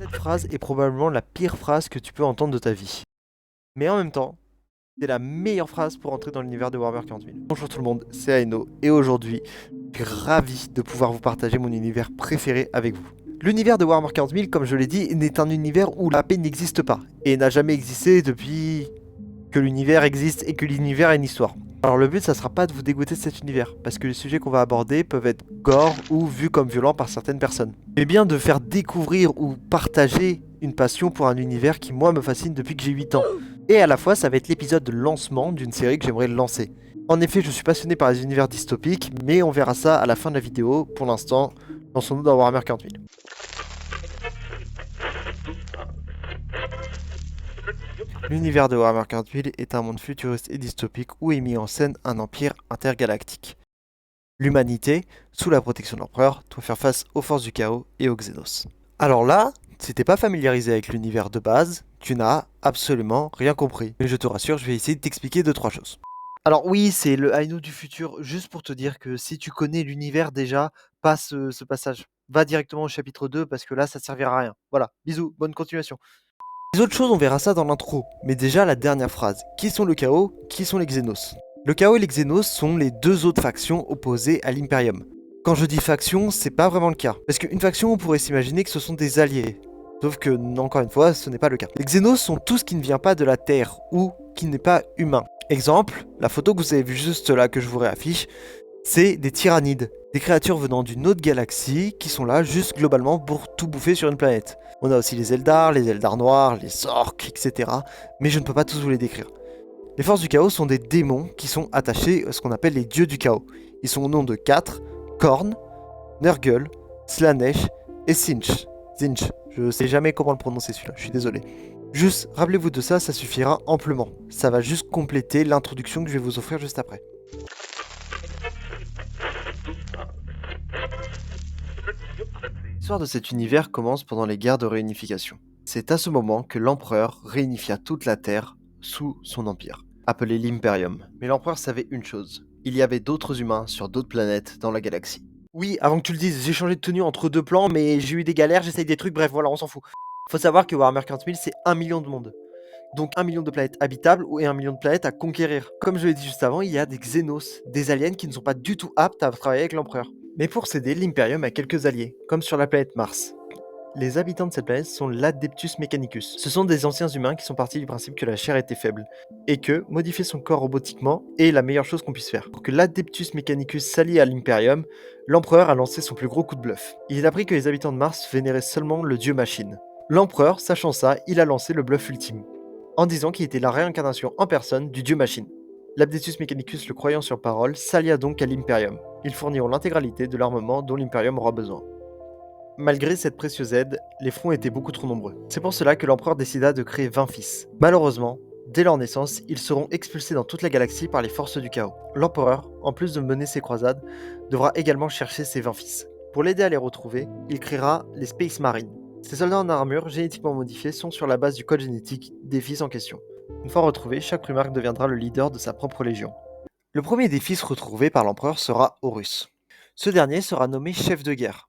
Cette phrase est probablement la pire phrase que tu peux entendre de ta vie. Mais en même temps, c'est la meilleure phrase pour entrer dans l'univers de Warhammer 40 000. Bonjour tout le monde, c'est Aino et aujourd'hui, je suis ravi de pouvoir vous partager mon univers préféré avec vous. L'univers de Warhammer 40 000, comme je l'ai dit, n'est un univers où la paix n'existe pas et n'a jamais existé depuis que l'univers existe et que l'univers a une histoire. Alors le but, ça sera pas de vous dégoûter de cet univers, parce que les sujets qu'on va aborder peuvent être gore ou vus comme violents par certaines personnes. Mais bien de faire découvrir ou partager une passion pour un univers qui moi me fascine depuis que j'ai 8 ans. Et à la fois, ça va être l'épisode de lancement d'une série que j'aimerais lancer. En effet, je suis passionné par les univers dystopiques, mais on verra ça à la fin de la vidéo. Pour l'instant, lançons-nous dans Warhammer 40 000. L'univers de Warhammer 40 000 est un monde futuriste et dystopique où est mis en scène un empire intergalactique. L'humanité, sous la protection de l'empereur, doit faire face aux forces du chaos et aux Xénos. Alors là, si t'es pas familiarisé avec l'univers de base, tu n'as absolument rien compris. Mais je te rassure, je vais essayer de t'expliquer 2-3 choses. Alors oui, c'est le Aino du futur, juste pour te dire que si tu connais l'univers déjà, passe ce passage. Va directement au chapitre 2 parce que là, ça servira à rien. Voilà, bisous, bonne continuation. Les autres choses, on verra ça dans l'intro. Mais déjà, la dernière phrase. Qui sont le chaos? Qui sont les Xénos? Le chaos et les Xénos sont les deux autres factions opposées à l'Imperium. Quand je dis faction, c'est pas vraiment le cas. Parce qu'une faction, on pourrait s'imaginer que ce sont des alliés. Sauf que, encore une fois, ce n'est pas le cas. Les Xénos sont tout ce qui ne vient pas de la Terre ou qui n'est pas humain. Exemple, la photo que vous avez vue juste là que je vous réaffiche, c'est des tyrannides. Des créatures venant d'une autre galaxie qui sont là juste globalement pour tout bouffer sur une planète. On a aussi les Eldar noirs, les orques, etc. Mais je ne peux pas tous vous les décrire. Les forces du chaos sont des démons qui sont attachés à ce qu'on appelle les dieux du chaos. Ils sont au nom de 4, Korn, Nurgle, Slanesh et Sinch. Zinch, je sais jamais comment le prononcer celui-là, je suis désolé. Juste, rappelez-vous de ça, ça suffira amplement. Ça va juste compléter l'introduction que je vais vous offrir juste après. L'histoire de cet univers commence pendant les guerres de réunification. C'est à ce moment que l'empereur réunifia toute la Terre sous son empire, appelé l'Imperium. Mais l'empereur savait une chose, il y avait d'autres humains sur d'autres planètes dans la galaxie. Oui, avant que tu le dises, j'ai changé de tenue entre deux plans, mais j'ai eu des galères, j'essaye des trucs, bref, voilà, on s'en fout. Faut savoir que Warhammer 40 000, c'est 1 million de monde. Donc 1 million de planètes habitables et 1 million de planètes à conquérir. Comme je l'ai dit juste avant, il y a des Xénos, des aliens qui ne sont pas du tout aptes à travailler avec l'empereur. Mais pour s'aider, l'Imperium a quelques alliés, comme sur la planète Mars. Les habitants de cette planète sont l'Adeptus Mechanicus. Ce sont des anciens humains qui sont partis du principe que la chair était faible, et que modifier son corps robotiquement est la meilleure chose qu'on puisse faire. Pour que l'Adeptus Mechanicus s'allie à l'Imperium, l'empereur a lancé son plus gros coup de bluff. Il a appris que les habitants de Mars vénéraient seulement le dieu machine. L'empereur, sachant ça, il a lancé le bluff ultime, en disant qu'il était la réincarnation en personne du dieu machine. L'Abdetus Mechanicus, le croyant sur parole, s'allia donc à l'Imperium. Ils fourniront l'intégralité de l'armement dont l'Imperium aura besoin. Malgré cette précieuse aide, les fronts étaient beaucoup trop nombreux. C'est pour cela que l'empereur décida de créer 20 fils. Malheureusement, dès leur naissance, ils seront expulsés dans toute la galaxie par les forces du chaos. L'empereur, en plus de mener ses croisades, devra également chercher ses 20 fils. Pour l'aider à les retrouver, il créera les Space Marines. Ces soldats en armure génétiquement modifiés sont sur la base du code génétique des fils en question. Une fois retrouvé, chaque primarque deviendra le leader de sa propre légion. Le premier des fils retrouvés par l'empereur sera Horus. Ce dernier sera nommé chef de guerre,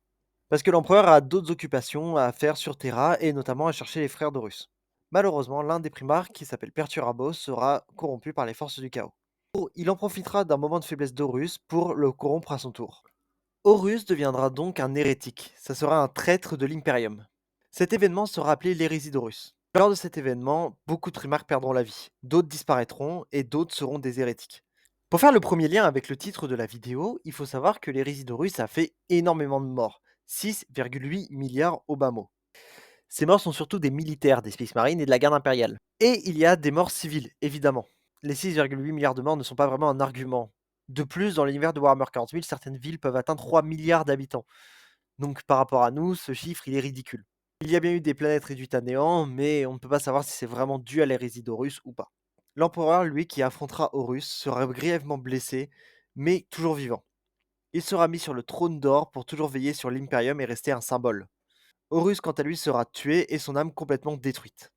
parce que l'empereur a d'autres occupations à faire sur Terra et notamment à chercher les frères d'Horus. Malheureusement, l'un des primarques, qui s'appelle Perturabo, sera corrompu par les forces du chaos. Il en profitera d'un moment de faiblesse d'Horus pour le corrompre à son tour. Horus deviendra donc un hérétique, ça sera un traître de l'Imperium. Cet événement sera appelé l'hérésie d'Horus. Lors de cet événement, beaucoup de primarques perdront la vie, d'autres disparaîtront et d'autres seront des hérétiques. Pour faire le premier lien avec le titre de la vidéo, il faut savoir que l'hérésie d'Horus a fait énormément de morts, 6,8 milliards au bas mot. Ces morts sont surtout des militaires, des Space Marines et de la garde impériale. Et il y a des morts civiles, évidemment. Les 6,8 milliards de morts ne sont pas vraiment un argument. De plus, dans l'univers de Warhammer 40 000, certaines villes peuvent atteindre 3 milliards d'habitants. Donc par rapport à nous, ce chiffre, il est ridicule. Il y a bien eu des planètes réduites à néant, mais on ne peut pas savoir si c'est vraiment dû à l'hérésie d'Horus ou pas. L'empereur, lui, qui affrontera Horus, sera grièvement blessé, mais toujours vivant. Il sera mis sur le trône d'or pour toujours veiller sur l'Imperium et rester un symbole. Horus, quant à lui, sera tué et son âme complètement détruite.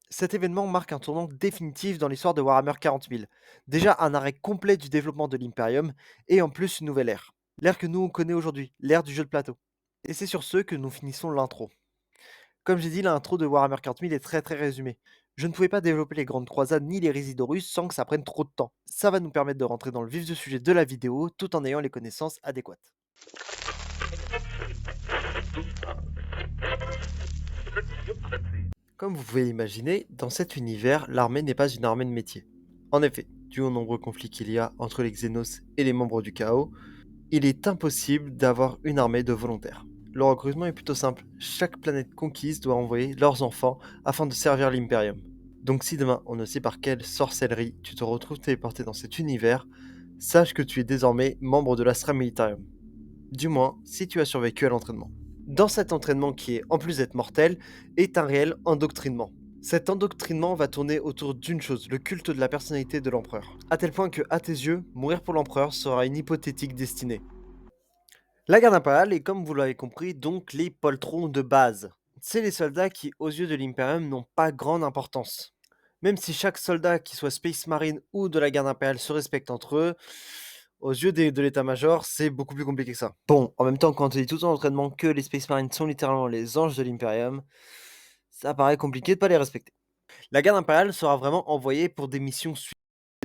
Cet événement marque un tournant définitif dans l'histoire de Warhammer 40 000. Déjà un arrêt complet du développement de l'Imperium, et en plus une nouvelle ère. L'ère que nous on connaît aujourd'hui, l'ère du jeu de plateau. Et c'est sur ce que nous finissons l'intro. Comme j'ai dit, l'intro de Warhammer 40 000 est très résumée. Je ne pouvais pas développer les grandes croisades ni les résidus russes sans que ça prenne trop de temps. Ça va nous permettre de rentrer dans le vif du sujet de la vidéo tout en ayant les connaissances adéquates. Comme vous pouvez l'imaginer, dans cet univers, l'armée n'est pas une armée de métier. En effet, dû aux nombreux conflits qu'il y a entre les Xénos et les membres du Chaos, il est impossible d'avoir une armée de volontaires. Le recrutement est plutôt simple, chaque planète conquise doit envoyer leurs enfants afin de servir l'Imperium. Donc si demain on ne sait par quelle sorcellerie tu te retrouves téléporté dans cet univers, sache que tu es désormais membre de l'Astra Militarium. Du moins, si tu as survécu à l'entraînement. Dans cet entraînement qui est, en plus d'être mortel, est un réel endoctrinement. Cet endoctrinement va tourner autour d'une chose, le culte de la personnalité de l'empereur. À tel point que, à tes yeux, mourir pour l'empereur sera une hypothétique destinée. La garde impériale est, comme vous l'avez compris, donc les poltrons de base. C'est les soldats qui, aux yeux de l'Imperium, n'ont pas grande importance. Même si chaque soldat, qui soit Space Marine ou de la garde impériale, se respecte entre eux, aux yeux de l'état-major, c'est beaucoup plus compliqué que ça. Bon, en même temps, quand on te dit tout en entraînement que les Space Marines sont littéralement les anges de l'Imperium, ça paraît compliqué de pas les respecter. La garde impériale sera vraiment envoyée pour des missions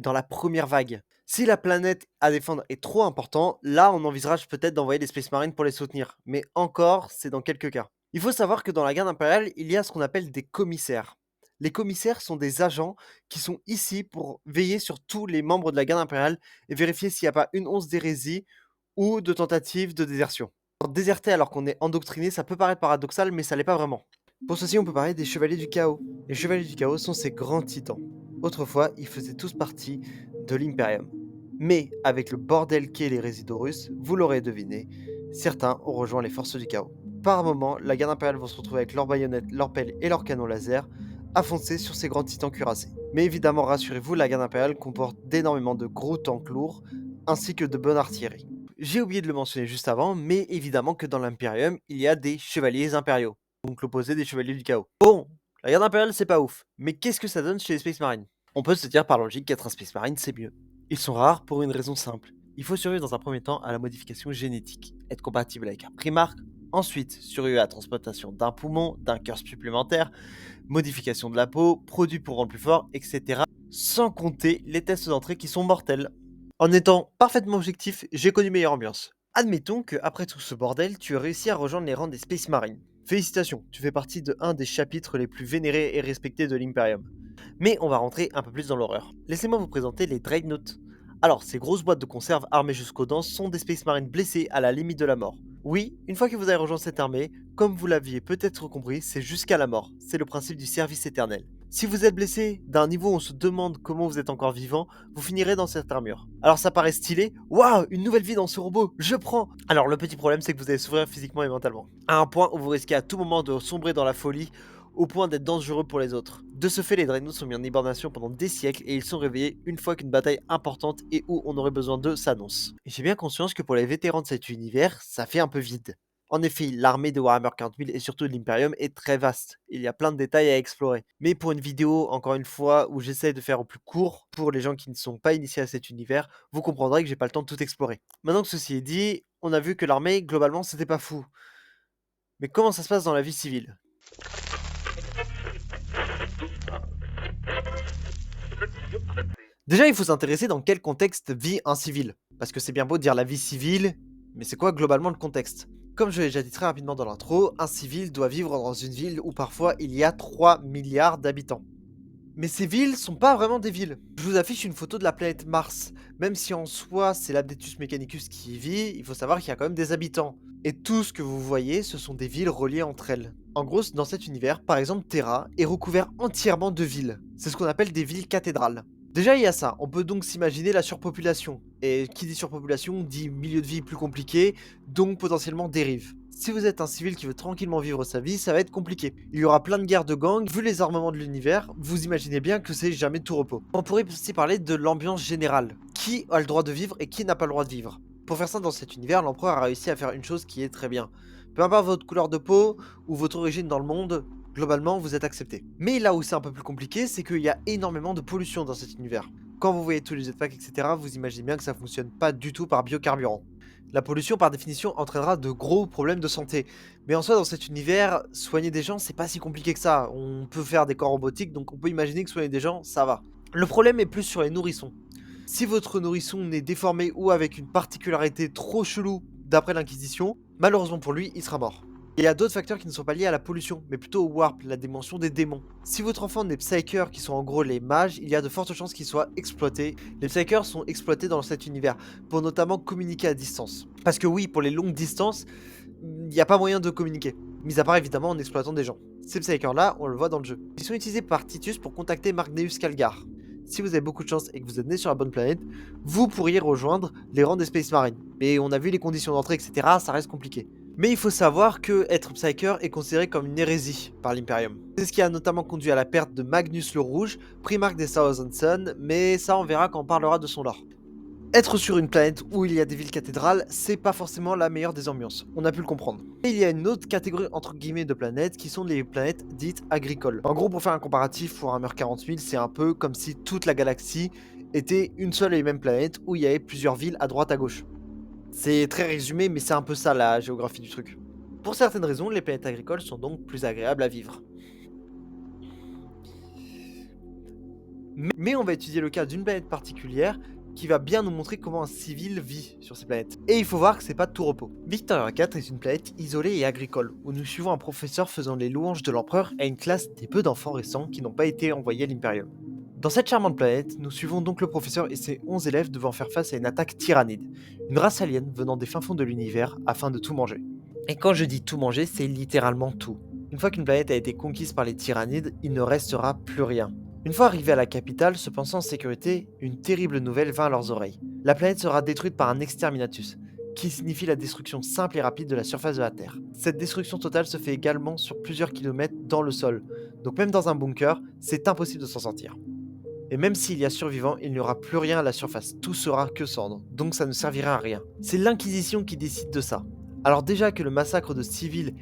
dans la première vague. Si la planète à défendre est trop important, là on envisage peut-être d'envoyer des Space Marines pour les soutenir. Mais encore, c'est dans quelques cas. Il faut savoir que dans la garde impériale, il y a ce qu'on appelle des commissaires. Les commissaires sont des agents qui sont ici pour veiller sur tous les membres de la garde impériale et vérifier s'il n'y a pas une once d'hérésie ou de tentative de désertion. Déserter alors qu'on est endoctriné, ça peut paraître paradoxal, mais ça l'est pas vraiment. Pour ceci, on peut parler des Chevaliers du Chaos. Les Chevaliers du Chaos sont ces grands titans. Autrefois, ils faisaient tous partie de l'Imperium. Mais avec le bordel qu'est les résidus russes, vous l'aurez deviné, certains ont rejoint les forces du Chaos. Par moment, la garde impériale va se retrouver avec leurs baïonnettes, leurs pelles et leurs canons laser à foncer sur ces grands titans cuirassés. Mais évidemment, rassurez-vous, la garde impériale comporte d'énormément de gros tanks lourds ainsi que de bonne artillerie. J'ai oublié de le mentionner juste avant, mais évidemment que dans l'Imperium, il y a des chevaliers impériaux, donc l'opposé des chevaliers du chaos. Bon, la garde impériale c'est pas ouf, mais qu'est-ce que ça donne chez les Space Marines? On peut se dire par logique qu'être un Space Marine c'est mieux. Ils sont rares pour une raison simple. Il faut survivre dans un premier temps à la modification génétique, être compatible avec un Primarch, ensuite survivre à la transplantation d'un poumon, d'un cœur supplémentaire, modification de la peau, produits pour rendre plus fort, etc. Sans compter les tests d'entrée qui sont mortels. En étant parfaitement objectif, j'ai connu meilleure ambiance. Admettons que après tout ce bordel, tu as réussi à rejoindre les rangs des Space Marines. Félicitations, tu fais partie de un des chapitres les plus vénérés et respectés de l'Imperium. Mais on va rentrer un peu plus dans l'horreur. Laissez-moi vous présenter les Dreadnoughts. Alors, ces grosses boîtes de conserve armées jusqu'aux dents sont des Space Marines blessés à la limite de la mort. Oui, une fois que vous avez rejoint cette armée, comme vous l'aviez peut-être compris, c'est jusqu'à la mort. C'est le principe du service éternel. Si vous êtes blessé d'un niveau où on se demande comment vous êtes encore vivant, vous finirez dans cette armure. Alors ça paraît stylé, waouh, une nouvelle vie dans ce robot, je prends. Alors le petit problème c'est que vous allez souffrir physiquement et mentalement. À un point où vous risquez à tout moment de sombrer dans la folie, au point d'être dangereux pour les autres. De ce fait, les Dreadnoughts sont mis en hibernation pendant des siècles et ils sont réveillés une fois qu'une bataille importante et où on aurait besoin d'eux s'annonce. Et j'ai bien conscience que pour les vétérans de cet univers, ça fait un peu vide. En effet, l'armée de Warhammer 40 000 et surtout de l'Imperium est très vaste. Il y a plein de détails à explorer. Mais pour une vidéo, encore une fois, où j'essaie de faire au plus court, pour les gens qui ne sont pas initiés à cet univers, vous comprendrez que j'ai pas le temps de tout explorer. Maintenant que ceci est dit, on a vu que l'armée, globalement, c'était pas fou. Mais comment ça se passe dans la vie civile? Déjà, il faut s'intéresser dans quel contexte vit un civil. Parce que c'est bien beau de dire la vie civile, mais c'est quoi globalement le contexte? Comme je l'ai déjà dit très rapidement dans l'intro, un civil doit vivre dans une ville où parfois il y a 3 milliards d'habitants. Mais ces villes sont pas vraiment des villes. Je vous affiche une photo de la planète Mars. Même si en soi c'est l'Abdetus Mechanicus qui y vit, il faut savoir qu'il y a quand même des habitants. Et tout ce que vous voyez, ce sont des villes reliées entre elles. En gros, dans cet univers, par exemple Terra est recouvert entièrement de villes. C'est ce qu'on appelle des villes cathédrales. Déjà il y a ça, on peut donc s'imaginer la surpopulation. Et qui dit surpopulation dit milieu de vie plus compliqué, donc potentiellement dérive. Si vous êtes un civil qui veut tranquillement vivre sa vie, ça va être compliqué. Il y aura plein de guerres de gangs, vu les armements de l'univers, vous imaginez bien que c'est jamais tout repos. On pourrait aussi parler de l'ambiance générale. Qui a le droit de vivre et qui n'a pas le droit de vivre? Pour faire ça dans cet univers, l'empereur a réussi à faire une chose qui est très bien. Peu importe votre couleur de peau ou votre origine dans le monde, globalement vous êtes accepté. Mais là où c'est un peu plus compliqué, c'est qu'il y a énormément de pollution dans cet univers. Quand vous voyez tous les jetpacks, etc., vous imaginez bien que ça fonctionne pas du tout par biocarburant. La pollution, par définition, entraînera de gros problèmes de santé. Mais en soi, dans cet univers, soigner des gens, c'est pas si compliqué que ça. On peut faire des corps robotiques, donc on peut imaginer que soigner des gens, ça va. Le problème est plus sur les nourrissons. Si votre nourrisson est déformé ou avec une particularité trop chelou d'après l'Inquisition, malheureusement pour lui, il sera mort. Il y a d'autres facteurs qui ne sont pas liés à la pollution, mais plutôt au warp, la dimension des démons. Si votre enfant n'est psykers, qui sont en gros les mages, il y a de fortes chances qu'il soit exploité. Les psykers sont exploités dans cet univers, pour notamment communiquer à distance. Parce que oui, pour les longues distances, il n'y a pas moyen de communiquer. Mis à part évidemment en exploitant des gens. Ces psykers là, on le voit dans le jeu. Ils sont utilisés par Titus pour contacter Magneus Calgar. Si vous avez beaucoup de chance et que vous êtes né sur la bonne planète, vous pourriez rejoindre les rangs des Space Marines. Mais on a vu les conditions d'entrée, etc., ça reste compliqué. Mais il faut savoir que être Psyker est considéré comme une hérésie par l'Imperium. C'est ce qui a notamment conduit à la perte de Magnus le Rouge, primarque des Thousand Sons, mais ça on verra quand on parlera de son lore. Être sur une planète où il y a des villes cathédrales, c'est pas forcément la meilleure des ambiances, on a pu le comprendre. Et il y a une autre catégorie entre guillemets de planètes qui sont les planètes dites agricoles. En gros, pour faire un comparatif pour Warhammer 40 000, c'est un peu comme si toute la galaxie était une seule et même planète où il y avait plusieurs villes à droite à gauche. C'est très résumé, mais c'est un peu ça la géographie du truc. Pour certaines raisons, les planètes agricoles sont donc plus agréables à vivre. Mais on va étudier le cas d'une planète particulière qui va bien nous montrer comment un civil vit sur ces planètes. Et il faut voir que c'est pas de tout repos. Victoria 4 est une planète isolée et agricole, où nous suivons un professeur faisant les louanges de l'empereur à une classe des peu d'enfants récents qui n'ont pas été envoyés à l'Imperium. Dans cette charmante planète, nous suivons donc le professeur et ses 11 élèves devant faire face à une attaque tyrannide, une race alien venant des fins fonds de l'univers afin de tout manger. Et quand je dis tout manger, c'est littéralement tout. Une fois qu'une planète a été conquise par les tyrannides, il ne restera plus rien. Une fois arrivés à la capitale, se pensant en sécurité, une terrible nouvelle vint à leurs oreilles. La planète sera détruite par un exterminatus, qui signifie la destruction simple et rapide de la surface de la Terre. Cette destruction totale se fait également sur plusieurs kilomètres dans le sol, donc même dans un bunker, c'est impossible de s'en sortir. Et même s'il y a survivants, il n'y aura plus rien à la surface, tout sera que cendre, donc ça ne servira à rien. C'est l'Inquisition qui décide de ça. Alors déjà que le massacre de civils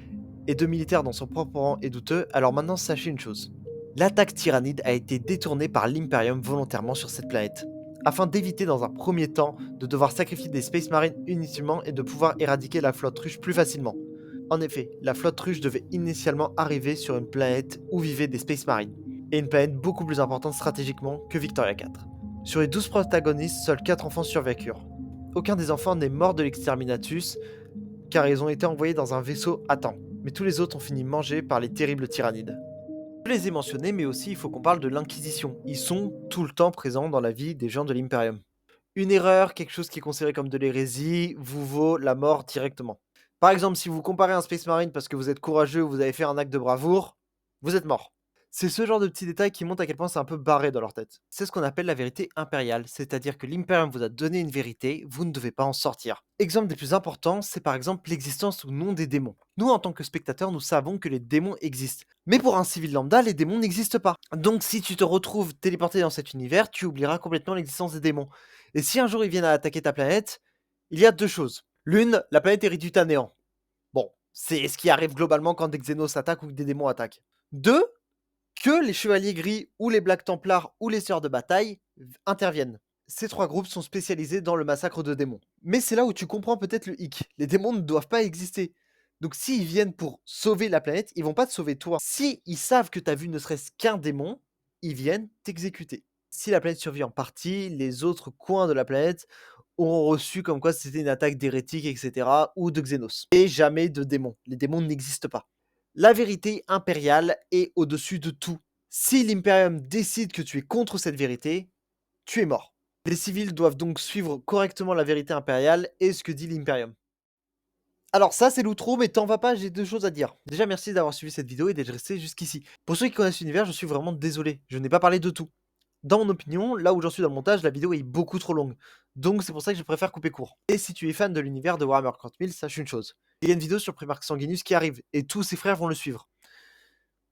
et de militaires dans son propre rang est douteux, alors maintenant sachez une chose. L'attaque tyrannide a été détournée par l'Imperium volontairement sur cette planète, afin d'éviter dans un premier temps de devoir sacrifier des Space Marines inutilement et de pouvoir éradiquer la flotte russe plus facilement. En effet, la flotte russe devait initialement arriver sur une planète où vivaient des Space Marines, et une planète beaucoup plus importante stratégiquement que Victoria 4. Sur les 12 protagonistes, seuls 4 enfants survécurent. Aucun des enfants n'est mort de l'exterminatus, car ils ont été envoyés dans un vaisseau à temps, mais tous les autres ont fini mangés par les terribles tyrannides. Je les ai mentionnés, mais aussi il faut qu'on parle de l'Inquisition. Ils sont tout le temps présents dans la vie des gens de l'Imperium. Une erreur, quelque chose qui est considéré comme de l'hérésie, vous vaut la mort directement. Par exemple, si vous comparez un Space Marine parce que vous êtes courageux ou vous avez fait un acte de bravoure, vous êtes mort. C'est ce genre de petits détails qui montrent à quel point c'est un peu barré dans leur tête. C'est ce qu'on appelle la vérité impériale, c'est-à-dire que l'Imperium vous a donné une vérité, vous ne devez pas en sortir. Exemple des plus importants, c'est par exemple l'existence ou non des démons. Nous, en tant que spectateurs, nous savons que les démons existent. Mais pour un civil lambda, les démons n'existent pas. Donc si tu te retrouves téléporté dans cet univers, tu oublieras complètement l'existence des démons. Et si un jour ils viennent à attaquer ta planète, il y a deux choses. L'une, la planète est réduite à néant. Bon, c'est ce qui arrive globalement quand des Xenos attaquent ou que des démons attaquent. Deux, que les Chevaliers Gris ou les Black Templars ou les Sœurs de Bataille interviennent. Ces trois groupes sont spécialisés dans le massacre de démons. Mais c'est là où tu comprends peut-être le hic. Les démons ne doivent pas exister. Donc s'ils viennent pour sauver la planète, ils vont pas te sauver toi. Si ils savent que t'as vu ne serait-ce qu'un démon, ils viennent t'exécuter. Si la planète survit en partie, les autres coins de la planète auront reçu comme quoi c'était une attaque d'hérétiques, etc. ou de Xenos. Et jamais de démons. Les démons n'existent pas. La vérité impériale est au-dessus de tout. Si l'Imperium décide que tu es contre cette vérité, tu es mort. Les civils doivent donc suivre correctement la vérité impériale et ce que dit l'Imperium. Alors ça c'est l'outro, mais t'en vas pas, j'ai deux choses à dire. Déjà merci d'avoir suivi cette vidéo et d'être resté jusqu'ici. Pour ceux qui connaissent l'univers, je suis vraiment désolé, je n'ai pas parlé de tout. Dans mon opinion, là où j'en suis dans le montage, la vidéo est beaucoup trop longue. Donc c'est pour ça que je préfère couper court. Et si tu es fan de l'univers de Warhammer 40 000, sache une chose. Il y a une vidéo sur Primarch Sanguinus qui arrive, et tous ses frères vont le suivre.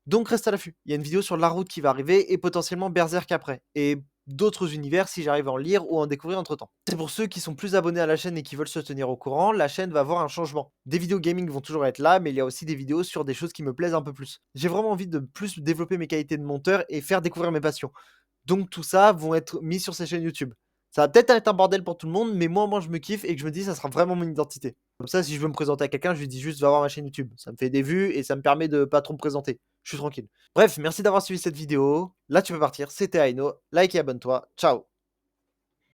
Donc reste à l'affût. Il y a une vidéo sur la route qui va arriver, et potentiellement Berserk après. Et d'autres univers si j'arrive à en lire ou à en découvrir entre temps. C'est pour ceux qui sont plus abonnés à la chaîne et qui veulent se tenir au courant, la chaîne va avoir un changement. Des vidéos gaming vont toujours être là, mais il y a aussi des vidéos sur des choses qui me plaisent un peu plus. J'ai vraiment envie de plus développer mes qualités de monteur et faire découvrir mes passions. Donc tout ça vont être mis sur ces chaînes YouTube. Ça va peut-être être un bordel pour tout le monde, mais moi, je me kiffe et que je me dis, ça sera vraiment mon identité. Comme ça, si je veux me présenter à quelqu'un, je lui dis juste, va voir ma chaîne YouTube. Ça me fait des vues et ça me permet de pas trop me présenter. Je suis tranquille. Bref, merci d'avoir suivi cette vidéo. Là, tu peux partir. C'était Aino. Like et abonne-toi. Ciao.